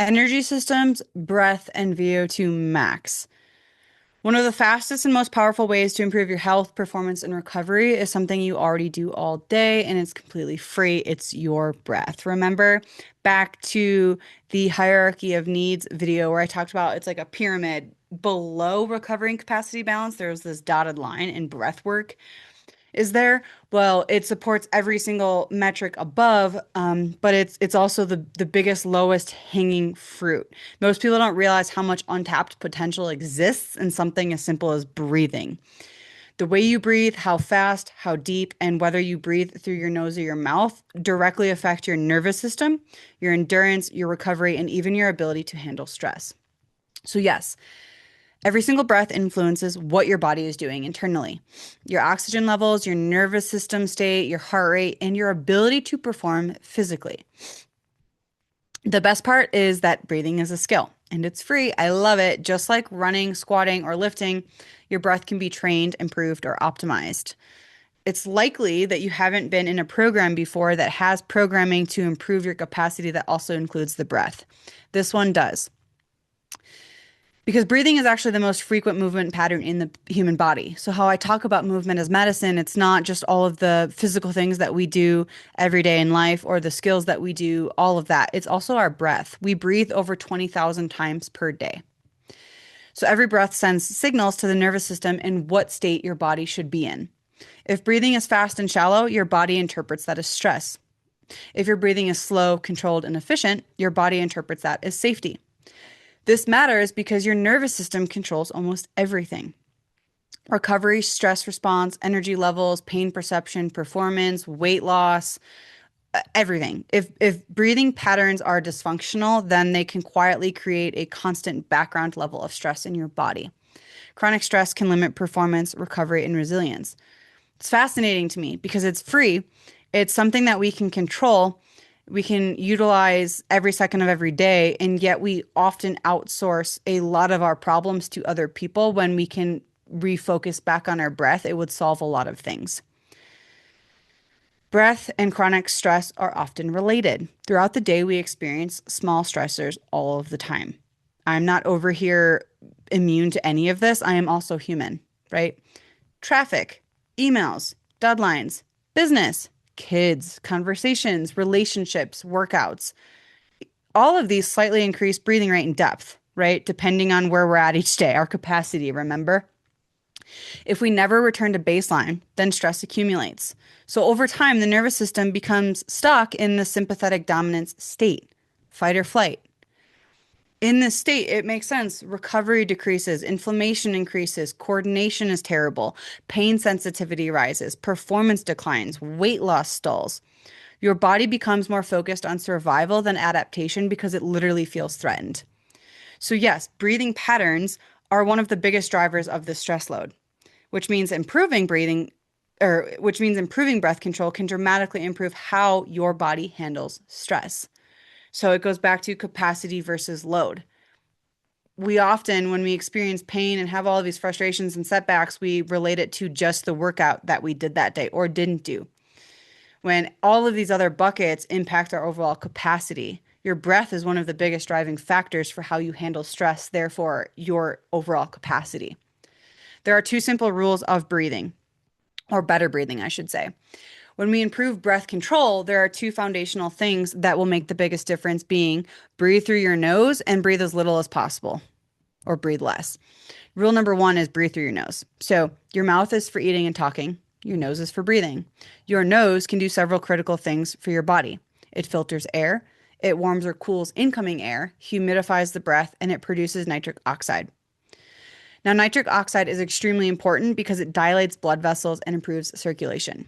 Energy systems, breath, and VO2 max. One of the fastest and most powerful ways to improve your health, performance, and recovery is something you already do all day, and it's completely free. It's your breath. Remember back to the hierarchy of needs video where I talked about it's like a pyramid. Below recovery and capacity balance, there's this dotted line in breath work is there? Well, it supports every single metric above, but it's also the biggest, lowest hanging fruit. Most people don't realize how much untapped potential exists in something as simple as breathing. The way you breathe, how fast, how deep, and whether you breathe through your nose or your mouth directly affect your nervous system, your endurance, your recovery, and even your ability to handle stress. So, yes, every single breath influences what your body is doing internally. Your oxygen levels, your nervous system state, your heart rate, and your ability to perform physically. The best part is that breathing is a skill and it's free. I love it. Just like running, squatting, or lifting, your breath can be trained, improved, or optimized. It's likely that you haven't been in a program before that has programming to improve your capacity that also includes the breath. This one does. Because breathing is actually the most frequent movement pattern in the human body. So, how I talk about movement as medicine, it's not just all of the physical things that we do every day in life or the skills that we do, all of that. It's also our breath. We breathe over 20,000 times per day. So, every breath sends signals to the nervous system in what state your body should be in. If breathing is fast and shallow, your body interprets that as stress. If your breathing is slow, controlled, and efficient, your body interprets that as safety. This matters because your nervous system controls almost everything. Recovery, stress response, energy levels, pain perception, performance, weight loss, everything. If breathing patterns are dysfunctional, then they can quietly create a constant background level of stress in your body. Chronic stress can limit performance, recovery, and resilience. It's fascinating to me because it's free. It's something that we can control, we can utilize every second of every day, and yet we often outsource a lot of our problems to other people. When we can refocus back on our breath, it would solve a lot of things. Breath and chronic stress are often related. Throughout the day, we experience small stressors all of the time. I'm not over here immune to any of this. I am also human, right? Traffic, emails, deadlines, business, kids, conversations, relationships, workouts. All of these slightly increase breathing rate and depth, right? Depending on where we're at each day, our capacity, remember? If we never return to baseline, then stress accumulates. So over time, the nervous system becomes stuck in the sympathetic dominance state, fight or flight. In this state, it makes sense. Recovery decreases, inflammation increases, coordination is terrible, pain sensitivity rises, performance declines, weight loss stalls. Your body becomes more focused on survival than adaptation because it literally feels threatened. So, yes, breathing patterns are one of the biggest drivers of the stress load, which means improving breathing which means improving breath control can dramatically improve how your body handles stress. So it goes back to capacity versus load. We often, when we experience pain and have all of these frustrations and setbacks, we relate it to just the workout that we did that day or didn't do. When all of these other buckets impact our overall capacity, your breath is one of the biggest driving factors for how you handle stress, therefore, your overall capacity. There are two simple rules of breathing, or better breathing, I should say. When we improve breath control, there are two foundational things that will make the biggest difference being breathe through your nose and breathe as little as possible or breathe less. Rule number one is breathe through your nose. So your mouth is for eating and talking. Your nose is for breathing. Your nose can do several critical things for your body. It filters air, it warms or cools incoming air, humidifies the breath, and it produces nitric oxide. Now, nitric oxide is extremely important because it dilates blood vessels and improves circulation.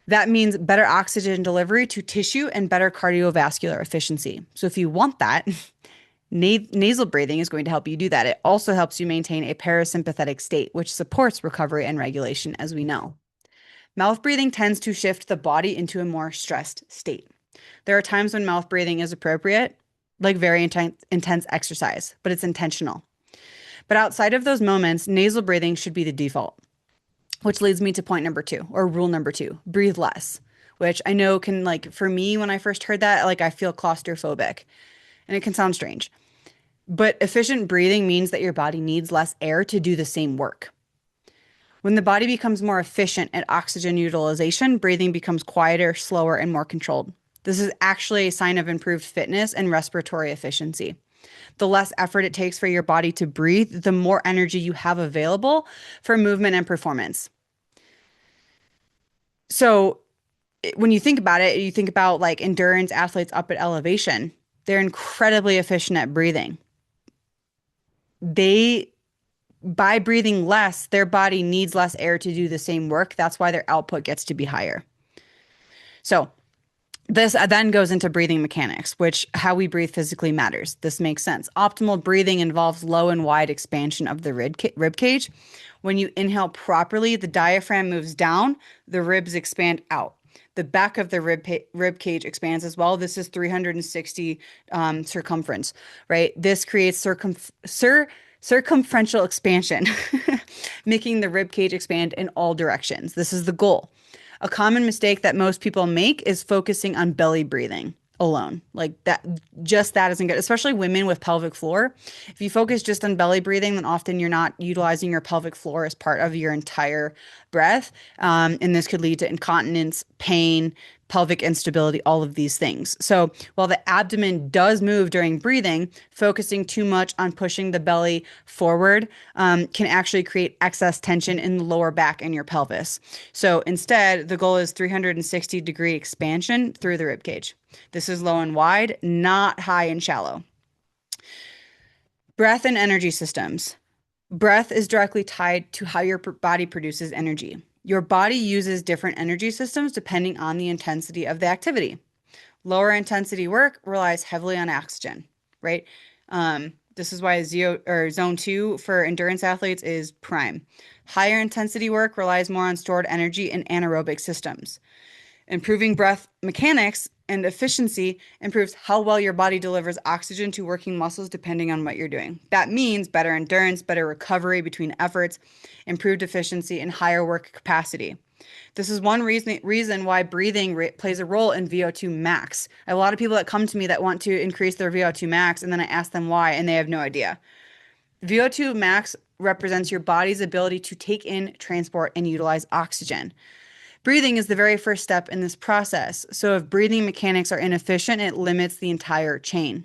That means better oxygen delivery to tissue and better cardiovascular efficiency. So if you want that, nasal breathing is going to help you do that. It also helps you maintain a parasympathetic state, which supports recovery and regulation, as we know. Mouth breathing tends to shift the body into a more stressed state. There are times when mouth breathing is appropriate, like very intense exercise, but it's intentional. But outside of those moments, nasal breathing should be the default. Which leads me to point number two, or rule number two, breathe less, which I know can, like, for me, when I first heard that, like, I feel claustrophobic. And it can sound strange. But efficient breathing means that your body needs less air to do the same work. When the body becomes more efficient at oxygen utilization, breathing becomes quieter, slower, and more controlled. This is actually a sign of improved fitness and respiratory efficiency. The less effort it takes for your body to breathe, the more energy you have available for movement and performance. So, when you think about it, you think about like endurance athletes up at elevation, they're incredibly efficient at breathing. They, by breathing less, their body needs less air to do the same work. That's why their output gets to be higher. So, this then goes into breathing mechanics, which how we breathe physically matters. This makes sense. Optimal breathing involves low and wide expansion of the rib cage. When you inhale properly, the diaphragm moves down, the ribs expand out. The back of the rib cage expands as well. This is 360 circumference, right? This creates circumferential expansion, making the rib cage expand in all directions. This is the goal. A common mistake that most people make is focusing on belly breathing alone. Like that, just that isn't good, especially women with pelvic floor. If you focus just on belly breathing, then often you're not utilizing your pelvic floor as part of your entire breath. And this could lead to incontinence, pain, pelvic instability, all of these things. So while the abdomen does move during breathing, focusing too much on pushing the belly forward can actually create excess tension in the lower back and your pelvis. So instead, the goal is 360-degree expansion through the rib cage. This is low and wide, not high and shallow. Breath and energy systems. Breath is directly tied to how your body produces energy. Your body uses different energy systems depending on the intensity of the activity. Lower intensity work relies heavily on oxygen, right? This is why zone 2 for endurance athletes is prime. Higher intensity work relies more on stored energy in anaerobic systems. Improving breath mechanics and efficiency improves how well your body delivers oxygen to working muscles depending on what you're doing. That means better endurance, better recovery between efforts, improved efficiency, and higher work capacity. This is one reason why breathing plays a role in VO2 max. I have a lot of people that come to me that want to increase their VO2 max, and then I ask them why, and they have no idea. VO2 max represents your body's ability to take in, transport, and utilize oxygen. Breathing is the very first step in this process. So if breathing mechanics are inefficient, it limits the entire chain.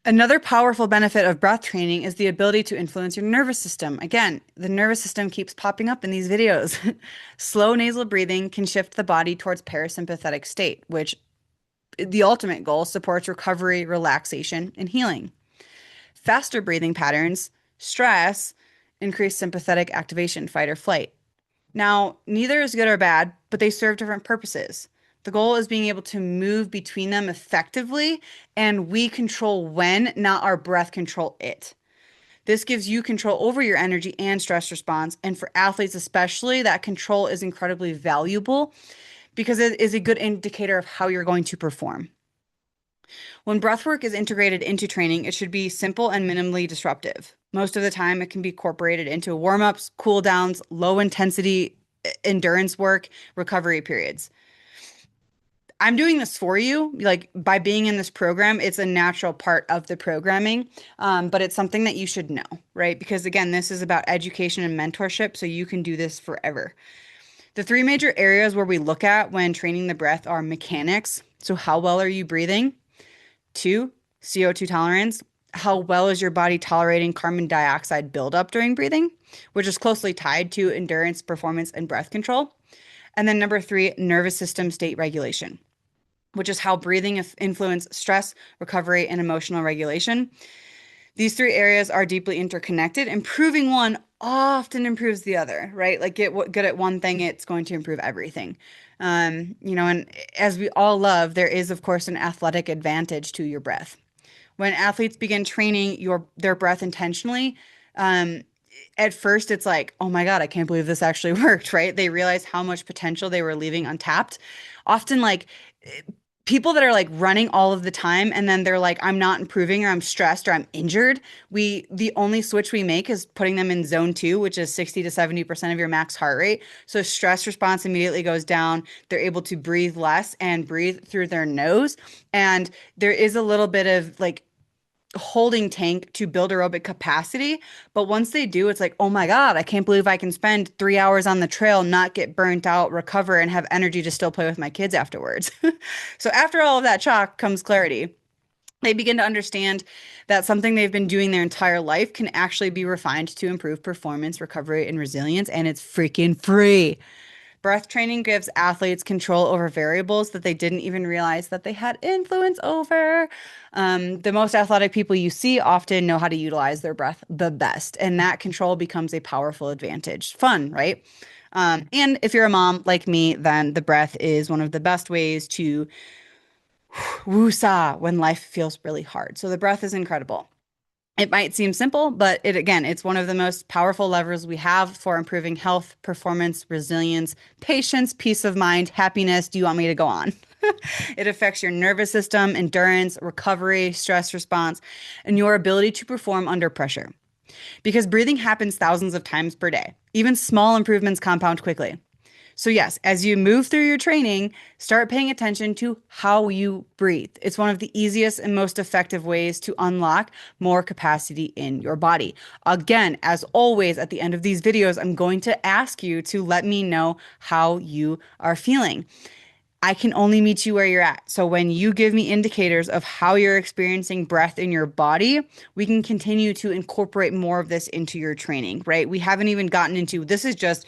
Another powerful benefit of breath training is the ability to influence your nervous system. Again, the nervous system keeps popping up in these videos. Slow nasal breathing can shift the body towards parasympathetic state, which the ultimate goal supports recovery, relaxation, and healing. Faster breathing patterns, stress, increase sympathetic activation, fight or flight. Now, neither is good or bad, but they serve different purposes. The goal is being able to move between them effectively, and we control when, not our breath control it. This gives you control over your energy and stress response. And for athletes, especially, that control is incredibly valuable because it is a good indicator of how you're going to perform. When breathwork is integrated into training, it should be simple and minimally disruptive. Most of the time, it can be incorporated into warm ups, cool downs, low intensity endurance work, recovery periods. I'm doing this for you. Like by being in this program, it's a natural part of the programming, but it's something that you should know, right? Because again, this is about education and mentorship, so you can do this forever. The three major areas where we look at when training the breath are mechanics. So, how well are you breathing? Two, CO2 tolerance. How well is your body tolerating carbon dioxide buildup during breathing, which is closely tied to endurance, performance, and breath control. And then number three, nervous system state regulation, which is how breathing influences stress, recovery, and emotional regulation. These three areas are deeply interconnected. Improving one often improves the other, right? Like get good at one thing, it's going to improve everything. And as we all love, there is, of course, an athletic advantage to your breath. When athletes begin training their breath intentionally, at first it's like, oh my God, I can't believe this actually worked, right? They realize how much potential they were leaving untapped. Often, like, people that are like running all of the time and then they're like, I'm not improving or I'm stressed or I'm injured, the only switch we make is putting them in zone two, which is 60 to 70% of your max heart rate. So stress response immediately goes down. They're able to breathe less and breathe through their nose. And there is a little bit of like holding tank to build aerobic capacity. But once they do, it's like, oh my God, I can't believe I can spend 3 hours on the trail, not get burnt out, recover, and have energy to still play with my kids afterwards. So after all of that shock comes clarity. They begin to understand that something they've been doing their entire life can actually be refined to improve performance, recovery, and resilience, and it's freaking free. Breath training gives athletes control over variables that they didn't even realize that they had influence over. The most athletic people you see often know how to utilize their breath the best, and that control becomes a powerful advantage. Fun, right? And if you're a mom like me, then the breath is one of the best ways to woosah when life feels really hard. So the breath is incredible. It might seem simple, but it again, it's one of the most powerful levers we have for improving health, performance, resilience, patience, peace of mind, happiness. Do you want me to go on? It affects your nervous system, endurance, recovery, stress response, and your ability to perform under pressure. Because breathing happens thousands of times per day. Even small improvements compound quickly. So, yes, as you move through your training, start paying attention to how you breathe. It's one of the easiest and most effective ways to unlock more capacity in your body. Again, as always, at the end of these videos, I'm going to ask you to let me know how you are feeling. I can only meet you where you're at. So when you give me indicators of how you're experiencing breath in your body, we can continue to incorporate more of this into your training, right? We haven't even gotten into this is just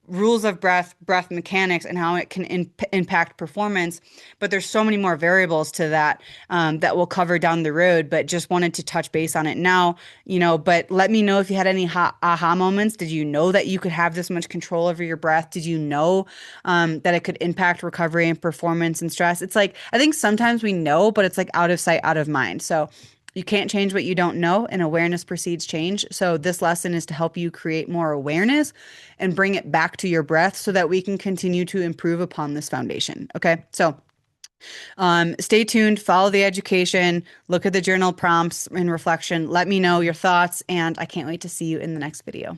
rules of breath, breath mechanics, and how it can impact performance. But there's so many more variables to that that we'll cover down the road. But just wanted to touch base on it now, But let me know if you had any aha moments. Did you know that you could have this much control over your breath? Did you know that it could impact recovery and performance and stress? It's like I think sometimes we know, but it's like out of sight, out of mind. So you can't change what you don't know, and awareness precedes change. So, this lesson is to help you create more awareness and bring it back to your breath so that we can continue to improve upon this foundation. Okay. So, stay tuned, follow the education, look at the journal prompts and reflection. Let me know your thoughts, and I can't wait to see you in the next video.